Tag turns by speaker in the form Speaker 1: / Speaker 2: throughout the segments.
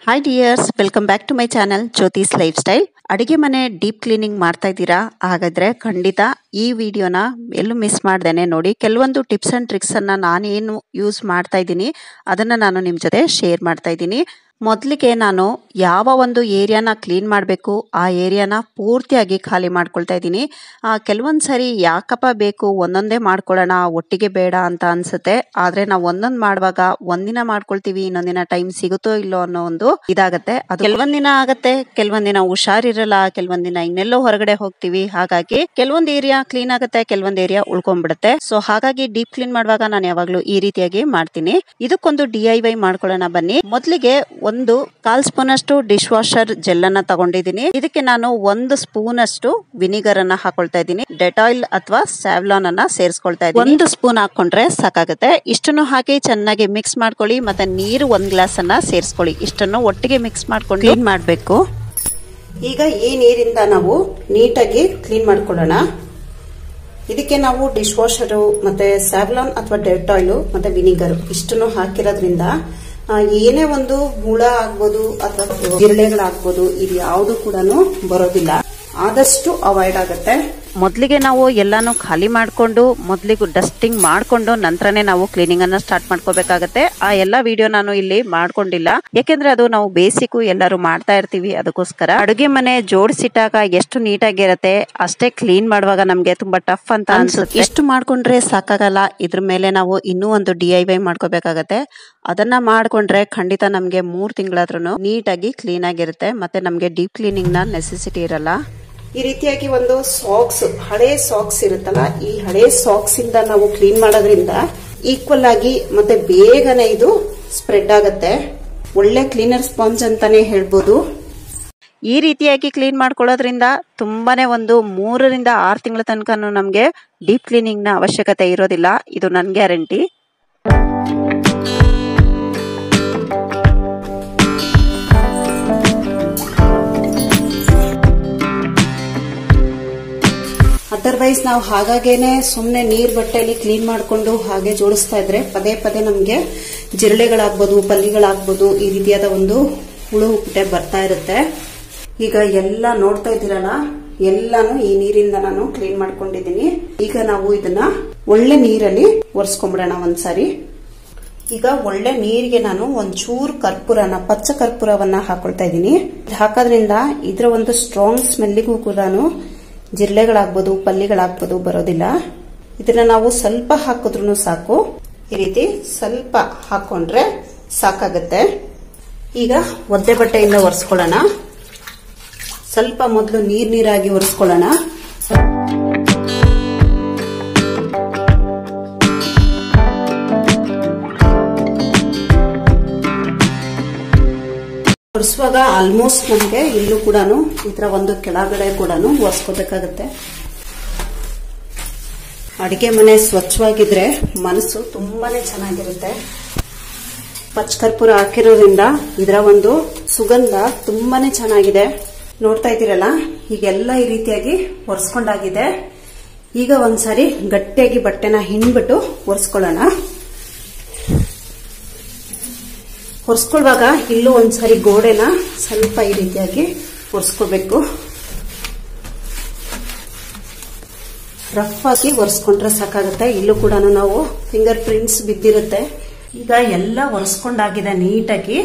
Speaker 1: Hi dears, welcome back to my channel Jyothis lifestyle. ಅಡಿಗೆ ಮನೆ deep cleaning ಮಾಡ್ತಾ ಇದ್ದೀರಾ? ಹಾಗಾದ್ರೆ ಖಂಡಿತ ಈ ವಿಡಿಯೋನ ಎಲ್ಲೂ ಮಿಸ್ ಮಾಡ್ದೇನೆ ನೋಡಿ. ಕೆಲವೊಂದು ಟಿಪ್ಸ್ ಅಂಡ್ ಟ್ರಿಕ್ಸ್ ಅನ್ನ ನಾನೇನು ಯೂಸ್ ಮಾಡ್ತಾ ಇದ್ದೀನಿ ಅದನ್ನ ನಾನು ನಿಮ್ ಜೊತೆ ಶೇರ್ ಮಾಡ್ತಾ ಇದ್ದೀನಿ. ಮೊದಲಿಗೆ ನಾನು ಯಾವ ಒಂದು ಏರಿಯಾನ ಕ್ಲೀನ್ ಮಾಡಬೇಕು ಆ ಏರಿಯಾನ ಪೂರ್ತಿಯಾಗಿ ಖಾಲಿ ಮಾಡ್ಕೊಳ್ತಾ ಇದ್ದೀನಿ. ಕೆಲವೊಂದು ಸರಿ ಯಾಕಪ್ಪ ಬೇಕು ಒಂದೊಂದೇ ಮಾಡ್ಕೊಳ್ಳೋಣ, ಒಟ್ಟಿಗೆ ಬೇಡ ಅಂತ ಅನ್ಸುತ್ತೆ. ಆದ್ರೆ ನಾವು ಒಂದೊಂದು ಮಾಡುವಾಗ ಒಂದಿನ ಮಾಡ್ಕೊಳ್ತೀವಿ, ಇನ್ನೊಂದಿನ ಟೈಮ್ ಸಿಗುತ್ತೋ ಇಲ್ಲೋ ಅನ್ನೋ ಒಂದು ಇದಾಗತ್ತೆ. ಅದು ಕೆಲವೊಂದಿನ ಆಗತ್ತೆ, ಕೆಲವೊಂದಿನ ಹುಷಾರಿರಲ್ಲ, ಕೆಲವೊಂದಿನ ಇನ್ನೆಲ್ಲೋ ಹೊರಗಡೆ ಹೋಗ್ತೀವಿ. ಹಾಗಾಗಿ ಕೆಲವೊಂದು ಏರಿಯಾ ಕ್ಲೀನ್ ಆಗುತ್ತೆ, ಕೆಲವೊಂದು ಏರಿಯಾ ಉಳ್ಕೊಂಡ್ಬಿಡುತ್ತೆ. ಸೊ ಹಾಗಾಗಿ ಡೀಪ್ ಕ್ಲೀನ್ ಮಾಡುವಾಗ ನಾನು ಯಾವಾಗ್ಲೂ ಈ ರೀತಿಯಾಗಿ ಮಾಡ್ತೀನಿ. ಇದಕ್ಕೊಂದು DIY ಮಾಡ್ಕೊಳ್ಳೋಣ ಬನ್ನಿ. ಮೊದಲಿಗೆ ಒಂದು 1/4 ಸ್ಪೂನ್ ಅಷ್ಟು ಡಿಶ್ ವಾಷರ್ ಜೆಲ್ ಅನ್ನ ತಗೊಂಡಿದ್ದೀನಿ. ಇದಕ್ಕೆ ನಾನು 1 ಸ್ಪೂನ್ ಅಷ್ಟು ವಿನಿಗರ್ ಅನ್ನ ಹಾಕೊಳ್ತಾ ಇದ್ದೀನಿ. ಡೆಟಾಯಿಲ್ ಅಥವಾ ಸ್ಯಾವ್ಲಾನ್ ಅನ್ನ ಸೇರಿಸ್ಕೊಳ್ತಾ ಇದ್ದೀನಿ. 1 ಸ್ಪೂನ್ ಹಾಕೊಂಡ್ರೆ ಸಾಕಾಗುತ್ತೆ. ಇಷ್ಟನ್ನು ಹಾಕಿ ಚೆನ್ನಾಗಿ ಮಿಕ್ಸ್ ಮಾಡ್ಕೊಳ್ಳಿ. ಮತ್ತೆ ನೀರು 1 ಗ್ಲಾಸ್ ಅನ್ನ ಸೇರಿಸ್ಕೊಳ್ಳಿ. ಇಷ್ಟನ್ನು ಒಟ್ಟಿಗೆ ಮಿಕ್ಸ್ ಮಾಡ್ಕೊಂಡು ಕ್ಲೀನ್ ಮಾಡಬೇಕು. ಈಗ ಈ ನೀರಿಂದ ನಾವು ನೀಟಾಗಿ ಕ್ಲೀನ್ ಮಾಡ್ಕೊಳ್ಳೋಣ. ಇದಕ್ಕೆ ನಾವು ಡಿಶ್ ವಾಷರ್ ಮತ್ತೆ ಸ್ಯಾವ್ಲಾನ್ ಅಥವಾ ಡೆಟಾಯಿಲ್ ಮತ್ತೆ ವಿನಿಗರ್ ಇಷ್ಟನ್ನು ಹಾಕಿರೋದ್ರಿಂದ ಏನೇ ಒಂದು ಹುಳ ಆಗ್ಬೋದು ಅಥವಾ ಜಿರಳೆಗಳಾಗ್ಬೋದು, ಇದು ಯಾವುದು ಕೂಡ ಬರೋದಿಲ್ಲ, ಆದಷ್ಟು ಅವಾಯ್ಡ್ ಆಗುತ್ತೆ. ಮೊದಲಿಗೆ ನಾವು ಎಲ್ಲಾನು ಖಾಲಿ ಮಾಡ್ಕೊಂಡು ಮೊದಲಿಗೆ ಡಸ್ಟಿಂಗ್ ಮಾಡ್ಕೊಂಡು ನಂತರನೇ ನಾವು ಕ್ಲೀನಿಂಗ್ ಅನ್ನ ಸ್ಟಾರ್ಟ್ ಮಾಡ್ಕೋಬೇಕಾಗತ್ತೆ. ಆ ಎಲ್ಲಾ ವಿಡಿಯೋ ನಾನು ಇಲ್ಲಿ ಮಾಡ್ಕೊಂಡಿಲ್ಲ, ಯಾಕೆಂದ್ರೆ ಅದು ನಾವು ಬೇಸಿಕ್ ಎಲ್ಲರೂ ಮಾಡ್ತಾ ಇರ್ತೀವಿ. ಅದಕ್ಕೋಸ್ಕರ ಅಡುಗೆ ಮನೆ ಜೋಡಿಸಿಟ್ಟಾಗ ಎಷ್ಟು ನೀಟಾಗಿರತ್ತೆ ಅಷ್ಟೇ ಕ್ಲೀನ್ ಮಾಡುವಾಗ ನಮ್ಗೆ ತುಂಬಾ ಟಫ್ ಅಂತ ಅನ್ಸುತ್ತೆ. ಇಷ್ಟು ಮಾಡ್ಕೊಂಡ್ರೆ ಸಾಕಾಗಲ್ಲ, ಇದ್ರ ಮೇಲೆ ನಾವು ಇನ್ನೂ ಒಂದು DIY ಮಾಡ್ಕೋಬೇಕಾಗತ್ತೆ. ಅದನ್ನ ಮಾಡ್ಕೊಂಡ್ರೆ ಖಂಡಿತ ನಮ್ಗೆ 3 ತಿಂಗಳಾದ್ರೂ ನೀಟಾಗಿ ಕ್ಲೀನ್ ಆಗಿರುತ್ತೆ. ಮತ್ತೆ ನಮ್ಗೆ ಡೀಪ್ ಕ್ಲೀನಿಂಗ್ ನ ನೆಸೆಸಿಟಿ ಇರಲ್ಲ. ಈ ರೀತಿಯಾಗಿ ಒಂದು ಸಾಕ್ಸ್, ಹಳೆ ಸಾಕ್ಸ್ ಇರುತ್ತಲ್ಲ, ಈ ಹಳೆ ಸಾಕ್ಸ್ ಇಂದ ನಾವು ಕ್ಲೀನ್ ಮಾಡೋದ್ರಿಂದ ಈಕ್ವಲ್ ಆಗಿ ಮತ್ತೆ ಬೇಗನೆ ಇದು ಸ್ಪ್ರೆಡ್ ಆಗುತ್ತೆ. ಒಳ್ಳೆ ಕ್ಲೀನರ್ ಸ್ಪಾಂಜ್ ಅಂತಾನೆ ಹೇಳ್ಬೋದು. ಈ ರೀತಿಯಾಗಿ ಕ್ಲೀನ್ ಮಾಡ್ಕೊಳ್ಳೋದ್ರಿಂದ ತುಂಬಾನೇ ಒಂದು 3 ರಿಂದ 6 ತಿಂಗಳ ತನಕ ನಮ್ಗೆ ಡೀಪ್ ಕ್ಲೀನಿಂಗ್ ನ ಅವಶ್ಯಕತೆ ಇರೋದಿಲ್ಲ. ಇದು ನನ್ ಗ್ಯಾರಂಟಿ. ಅದರ್ವೈಸ್ ನಾವು ಹಾಗೇನೆ ಸುಮ್ನೆ ನೀರ್ ಬಟ್ಟೆಯಲ್ಲಿ ಕ್ಲೀನ್ ಮಾಡ್ಕೊಂಡು ಹಾಗೆ ಜೋಡಿಸ್ತಾ ಇದ್ರೆ ಪದೇ ಪದೇ ನಮ್ಗೆ ಜಿರಳೆಗಳಾಗ್ಬೋದು, ಪಲ್ಲಿಗಳಾಗ್ಬೋದು, ಈ ರೀತಿಯಾದ ಒಂದು ಹುಳು ಹುಪ್ಪಟೆ ಬರ್ತಾ ಇರುತ್ತೆ. ಈಗ ಎಲ್ಲ ನೋಡ್ತಾ ಇದ್ದೀರಲ್ಲ, ಎಲ್ಲಾನು ಈ ನೀರಿಂದ ನಾನು ಕ್ಲೀನ್ ಮಾಡ್ಕೊಂಡಿದ್ದೀನಿ. ಈಗ ನಾವು ಇದನ್ನ ಒಳ್ಳೆ ನೀರಲ್ಲಿ ಒರೆಸ್ಕೊಂಡ್ಬಿಡೋಣ ಒಂದ್ಸಾರಿ. ಈಗ ಒಳ್ಳೆ ನೀರಿಗೆ ನಾನು ಒಂಚೂರು ಕರ್ಪೂರನ, ಪಚ್ಚ ಕರ್ಪೂರವನ್ನ ಹಾಕೊಳ್ತಾ ಇದ್ದೀನಿ. ಹಾಕೋದ್ರಿಂದ ಇದರ ಒಂದು ಸ್ಟ್ರಾಂಗ್ ಸ್ಮೆಲ್ಲಿಗೂ ಕೂಡ ಜಿರಳೆಗಳಾಗ್ಬೋದು, ಪಲ್ಲಿಗಳಾಗ್ಬೋದು ಬರೋದಿಲ್ಲ. ಇದನ್ನ ನಾವು ಸ್ವಲ್ಪ ಹಾಕಿದ್ರು ಸಾಕು. ಈ ರೀತಿ ಸ್ವಲ್ಪ ಹಾಕೊಂಡ್ರೆ ಸಾಕಾಗತ್ತೆ. ಈಗ ಒದ್ದೆ ಬಟ್ಟೆಯಿಂದ ಒರೆಸ್ಕೊಳ್ಳೋಣ. ಸ್ವಲ್ಪ ಮೊದಲು ನೀರಾಗಿ ಒರೆಸ್ಕೊಳ್ಳೋಣ. ಒರೆಸುವಾಗ ಆಲ್ಮೋಸ್ಟ್ ನಮಗೆ ಇಲ್ಲೂ ಕೂಡ ಈ ತರ ಒಂದು ಕೆಳಗಡೆ ಕೂಡ ಒರೆಸ್ಕೋಬೇಕಾಗತ್ತೆ. ಅಡಿಗೆ ಮನೆ ಸ್ವಚ್ಛವಾಗಿದ್ರೆ ಮನಸ್ಸು ತುಂಬಾನೇ ಚೆನ್ನಾಗಿರುತ್ತೆ. ಪಚ್ಚಕರ್ಪೂರ ಹಾಕಿರೋದ್ರಿಂದ ಇದರ ಒಂದು ಸುಗಂಧ ತುಂಬಾನೇ ಚೆನ್ನಾಗಿದೆ. ನೋಡ್ತಾ ಇದ್ದೀರಲ್ಲ, ಹೀಗೆಲ್ಲ ಈ ರೀತಿಯಾಗಿ ಒರೆಸ್ಕೊಂಡಾಗಿದೆ. ಈಗ ಒಂದ್ಸಾರಿ ಗಟ್ಟಿಯಾಗಿ ಬಟ್ಟೆನ ಹಿಂಡ್ಬಿಟ್ಟು ಒರೆಸ್ಕೊಳ್ಳೋಣ. ಒರೆಸ್ಕೊಳ್ಳುವಾಗ ಇಲ್ಲೂ ಒಂದ್ಸಾರಿ ಗೋಡೆನ ಸ್ವಲ್ಪ ಈ ರೀತಿಯಾಗಿ ಒರೆಸ್ಕೋಬೇಕು. ರಫ್ ಆಗಿ ಒರೆಸ್ಕೊಂಡ್ರೆ ಸಾಕಾಗುತ್ತೆ. ಇಲ್ಲೂ ಕೂಡ ನಾವು ಫಿಂಗರ್ ಪ್ರಿಂಟ್ಸ್ ಬಿದ್ದಿರುತ್ತೆ. ಈಗ ಎಲ್ಲ ಒರೆಸ್ಕೊಂಡಾಗಿದೆ ನೀಟಾಗಿ.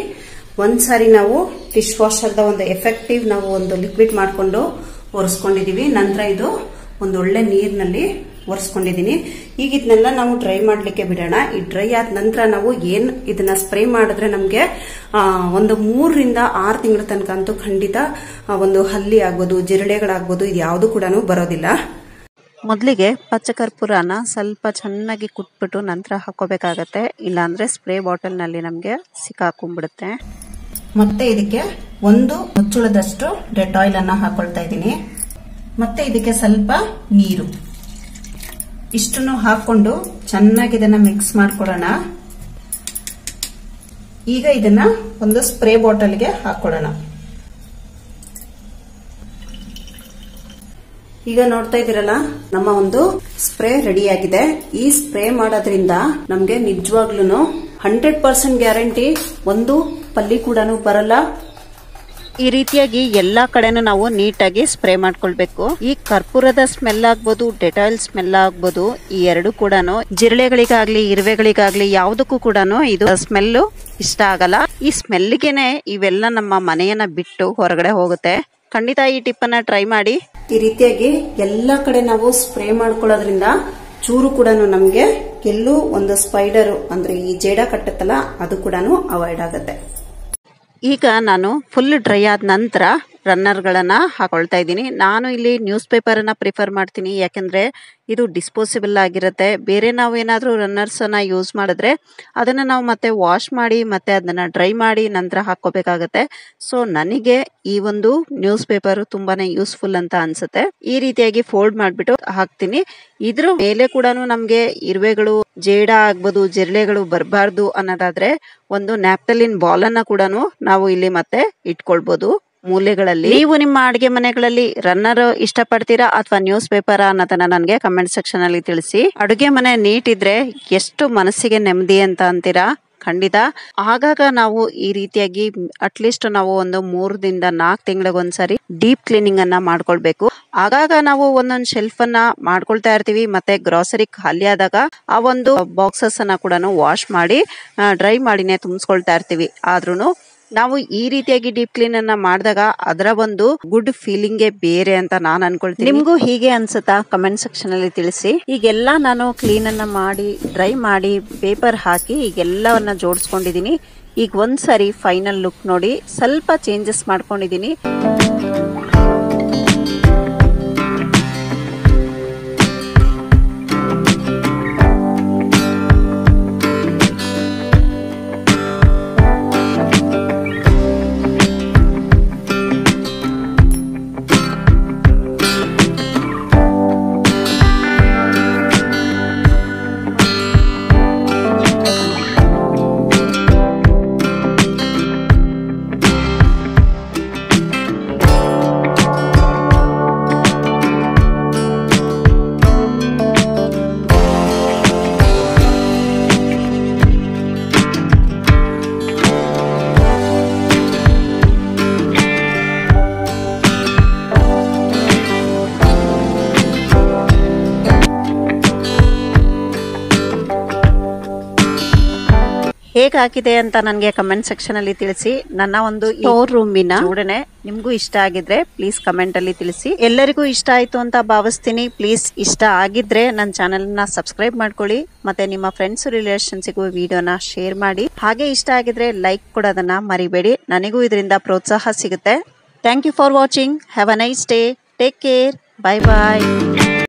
Speaker 1: ಒಂದ್ಸಾರಿ ನಾವು ಡಿಶ್ ವಾಷರ್ದ ಒಂದು ಎಫೆಕ್ಟಿವ್ ನಾವು ಒಂದು ಲಿಕ್ವಿಡ್ ಮಾಡ್ಕೊಂಡು ಒರೆಸ್ಕೊಂಡಿದೀವಿ. ನಂತರ ಇದು ಒಂದು ಒಳ್ಳೆ ನೀರಿನಲ್ಲಿ ಒರೆಸ್ಕೊಂಡಿದೀನಿ. ಈಗ ಇದನ್ನೆಲ್ಲ ನಾವು ಡ್ರೈ ಮಾಡ್ಲಿಕ್ಕೆ ಬಿಡೋಣ. ಈ ಡ್ರೈ ಆದ ನಂತರ ನಾವು ಇದನ್ನ ಸ್ಪ್ರೇ ಮಾಡಿದ್ರೆ ನಮ್ಗೆ ಒಂದು 3 ರಿಂದ 6 ತಿಂಗಳ ತನಕ ಅಂತೂ ಖಂಡಿತ ಒಂದು ಹಲ್ಲಿ ಆಗ್ಬೋದು, ಜಿರಳೆಗಳಾಗ್ಬೋದು, ಇದು ಯಾವುದು ಕೂಡ ಬರೋದಿಲ್ಲ. ಮೊದಲಿಗೆ ಪಚ್ಚಕರ್ಪೂರನ ಸ್ವಲ್ಪ ಚೆನ್ನಾಗಿ ಕುಟ್ಬಿಟ್ಟು ನಂತರ ಹಾಕೋಬೇಕಾಗತ್ತೆ. ಇಲ್ಲಾಂದ್ರೆ ಸ್ಪ್ರೇ ಬಾಟಲ್ ನಲ್ಲಿ ನಮ್ಗೆ ಸಿಕ್ಕಾಕೊಂಡ್ಬಿಡುತ್ತೆ. ಮತ್ತೆ ಇದಕ್ಕೆ 1 ಮುಚ್ಚುಳದಷ್ಟು ಡೆಟಾಯಿಲ್ ಅನ್ನ ಹಾಕೊಳ್ತಾ ಇದ್ದೀನಿ. ಮತ್ತೆ ಇದಕ್ಕೆ ಸ್ವಲ್ಪ ನೀರು, ಇಷ್ಟನ್ನು ಹಾಕೊಂಡು ಚೆನ್ನಾಗಿ ಇದನ್ನ ಮಿಕ್ಸ್ ಮಾಡ್ಕೊಳ್ಳೋಣ. ಈಗ ಇದನ್ನ ಒಂದು ಸ್ಪ್ರೇ ಬಾಟಲ್ಗೆ ಹಾಕೊಳ್ಳೋಣ. ಈಗ ನೋಡ್ತಾ ಇದ್ದೀರಲ್ಲ, ನಮ್ಮ ಒಂದು ಸ್ಪ್ರೇ ರೆಡಿ ಆಗಿದೆ. ಈ ಸ್ಪ್ರೇ ಮಾಡೋದ್ರಿಂದ ನಮ್ಗೆ ನಿಜವಾಗ್ಲೂ 100% ಗ್ಯಾರಂಟಿ ಒಂದು ಪಲ್ಲಿ ಕೂಡ ಬರಲ್ಲ. ಈ ರೀತಿಯಾಗಿ ಎಲ್ಲಾ ಕಡೆನೂ ನಾವು ನೀಟಾಗಿ ಸ್ಪ್ರೇ ಮಾಡ್ಕೊಳ್ಬೇಕು. ಈ ಕರ್ಪೂರದ ಸ್ಮೆಲ್ ಆಗ್ಬೋದು, ಡೆಟಾಯಿಲ್ ಸ್ಮೆಲ್ ಆಗ್ಬೋದು, ಈ ಎರಡು ಕೂಡ ಜಿರಳೆಗಳಿಗಾಗ್ಲಿ ಇರುವೆಗಳಿಗಾಗ್ಲಿ ಯಾವುದಕ್ಕೂ ಕೂಡ ಇದು ಸ್ಮೆಲ್ ಇಷ್ಟ ಆಗಲ್ಲ. ಈ ಸ್ಮೆಲ್ಗೆನೆ ಇವೆಲ್ಲ ನಮ್ಮ ಮನೆಯನ್ನ ಬಿಟ್ಟು ಹೊರಗಡೆ ಹೋಗುತ್ತೆ. ಖಂಡಿತ ಈ ಟಿಪ್ ಅನ್ನ ಟ್ರೈ ಮಾಡಿ. ಈ ರೀತಿಯಾಗಿ ಎಲ್ಲಾ ಕಡೆ ನಾವು ಸ್ಪ್ರೇ ಮಾಡ್ಕೊಳ್ಳೋದ್ರಿಂದ ಚೂರು ಕೂಡ ನಮ್ಗೆ ಎಲ್ಲೂ ಒಂದು ಸ್ಪೈಡರ್ ಅಂದ್ರೆ ಈ ಜೇಡ ಕಟ್ಟತ್ತಲ್ಲ ಅದು ಕೂಡ ಅವಾಯ್ಡ್ ಆಗುತ್ತೆ. ಈಗ ನಾನು ಫುಲ್ ಡ್ರೈ ಆದ ನಂತರ ರನ್ನರ್ ಗಳನ್ನ ಹಾಕೊಳ್ತಾ ಇದ್ದೀನಿ. ನಾನು ಇಲ್ಲಿ ನ್ಯೂಸ್ ಪೇಪರ್ ಅನ್ನ ಪ್ರಿಫರ್ ಮಾಡ್ತೀನಿ, ಯಾಕಂದ್ರೆ ಇದು ಡಿಸ್ಪೋಸಿಬಲ್ ಆಗಿರುತ್ತೆ. ಬೇರೆ ನಾವು ಏನಾದ್ರೂ ರನ್ನರ್ಸ್ ಅನ್ನ ಯೂಸ್ ಮಾಡಿದ್ರೆ ಅದನ್ನ ನಾವು ಮತ್ತೆ ವಾಶ್ ಮಾಡಿ ಮತ್ತೆ ಅದನ್ನ ಡ್ರೈ ಮಾಡಿ ನಂತರ ಹಾಕೋಬೇಕಾಗತ್ತೆ. ಸೊ ನನಗೆ ಈ ಒಂದು ನ್ಯೂಸ್ ಪೇಪರ್ ತುಂಬಾನೇ ಯೂಸ್ಫುಲ್ ಅಂತ ಅನ್ಸುತ್ತೆ. ಈ ರೀತಿಯಾಗಿ ಫೋಲ್ಡ್ ಮಾಡ್ಬಿಟ್ಟು ಹಾಕ್ತೀನಿ. ಇದ್ರ ಮೇಲೆ ಕೂಡ ನಮ್ಗೆ ಇರುವೆಗಳು, ಜೇಡ ಆಗ್ಬೋದು, ಜಿರಳೆಗಳು ಬರಬಾರ್ದು ಅನ್ನೋದಾದ್ರೆ ಒಂದು ನ್ಯಾಪ್ತಲಿನ್ ಬಾಲ್ ಅನ್ನ ಕೂಡ ನಾವು ಇಲ್ಲಿ ಮತ್ತೆ ಇಟ್ಕೊಳ್ಬಹುದು ಮೂಲೆಗಳಲ್ಲಿ. ನೀವು ನಿಮ್ಮ ಅಡಿಗೆ ಮನೆಗಳಲ್ಲಿ ರನ್ನರ್ ಇಷ್ಟಪಡ್ತೀರಾ ಅಥವಾ ನ್ಯೂಸ್ ಪೇಪರ್ ಅನ್ನೋದನ್ನ ನನಗೆ ಕಮೆಂಟ್ ಸೆಕ್ಷನ್ ಅಲ್ಲಿ ತಿಳಿಸಿ. ಅಡುಗೆ ಮನೆ ನೀಟ್ ಇದ್ರೆ ಎಷ್ಟು ಮನಸ್ಸಿಗೆ ನೆಮ್ಮದಿ ಅಂತ ಅಂತೀರಾ. ಖಂಡಿತ ಆಗಾಗ ನಾವು ಈ ರೀತಿಯಾಗಿ ಅಟ್ಲೀಸ್ಟ್ ನಾವು ಒಂದು 3 ದಿಂದ 4 ತಿಂಗಳಿಗೊಂದ್ಸರಿ ಡೀಪ್ ಕ್ಲೀನಿಂಗ್ ಅನ್ನ ಮಾಡ್ಕೊಳ್ಬೇಕು. ಆಗಾಗ ನಾವು ಒಂದೊಂದು ಶೆಲ್ಫ್ ಅನ್ನ ಮಾಡ್ಕೊಳ್ತಾ ಇರ್ತೀವಿ. ಮತ್ತೆ ಗ್ರಾಸರಿ ಖಾಲಿ ಆದಾಗ ಆ ಒಂದು ಬಾಕ್ಸಸ್ ಅನ್ನ ಕೂಡ ವಾಶ್ ಮಾಡಿ ಡ್ರೈ ಮಾಡಿನೇ ತುಂಬಿಸ್ಕೊಳ್ತಾ ಇರ್ತೀವಿ. ಆದ್ರೂನು ನಾವು ಈ ರೀತಿಯಾಗಿ ಡೀಪ್ ಕ್ಲೀನ್ ಅನ್ನ ಮಾಡಿದಾಗ ಅದರ ಒಂದು ಗುಡ್ ಫೀಲಿಂಗ್ ಬೇರೆ ಅಂತ ನಾನು ಅನ್ಕೊಳ್ತೀನಿ. ನಿಮ್ಗೂ ಹೀಗೆ ಅನ್ಸುತ್ತಾ? ಕಮೆಂಟ್ ಸೆಕ್ಷನ್ ಅಲ್ಲಿ ತಿಳಿಸಿ. ಈಗೆಲ್ಲ ನಾನು ಕ್ಲೀನ್ ಅನ್ನ ಮಾಡಿ ಡ್ರೈ ಮಾಡಿ ಪೇಪರ್ ಹಾಕಿ ಈಗೆಲ್ಲವನ್ನ ಜೋಡಿಸ್ಕೊಂಡಿದೀನಿ. ಈಗ ಒಂದ್ಸರಿ ಫೈನಲ್ ಲುಕ್ ನೋಡಿ. ಸ್ವಲ್ಪ ಚೇಂಜಸ್ ಮಾಡ್ಕೊಂಡಿದೀನಿ. ಹೇಗಾಗಿದೆ ಅಂತ ನನಗೆ ಕಮೆಂಟ್ ಸೆಕ್ಷನ್ ಅಲ್ಲಿ ತಿಳಿಸಿ. ನನ್ನ ಒಂದು ಸ್ಟೋರ್ ರೂಮಿನ ಜೋಡಣೆ ನಿಮ್ಗೂ ಇಷ್ಟ ಆಗಿದ್ರೆ ಪ್ಲೀಸ್ ಕಮೆಂಟ್ ಅಲ್ಲಿ ತಿಳಿಸಿ. ಎಲ್ಲರಿಗೂ ಇಷ್ಟ ಆಯ್ತು ಅಂತ ಭಾವಿಸ್ತೀನಿ. ಪ್ಲೀಸ್ ಇಷ್ಟ ಆಗಿದ್ರೆ ನನ್ನ ಚಾನೆಲ್ ನ ಸಬ್ಸ್ಕ್ರೈಬ್ ಮಾಡ್ಕೊಳ್ಳಿ. ಮತ್ತೆ ನಿಮ್ಮ ಫ್ರೆಂಡ್ಸ್ ರಿಲೇಷನ್ಸ್ಗೂ ವಿಡಿಯೋನ ಶೇರ್ ಮಾಡಿ. ಹಾಗೆ ಇಷ್ಟ ಆಗಿದ್ರೆ ಲೈಕ್ ಕೊಡೋದನ್ನ ಮರಿಬೇಡಿ. ನನಗೂ ಇದರಿಂದ ಪ್ರೋತ್ಸಾಹ ಸಿಗುತ್ತೆ. Thank you for watching. Have a nice day. Take care. Bye bye.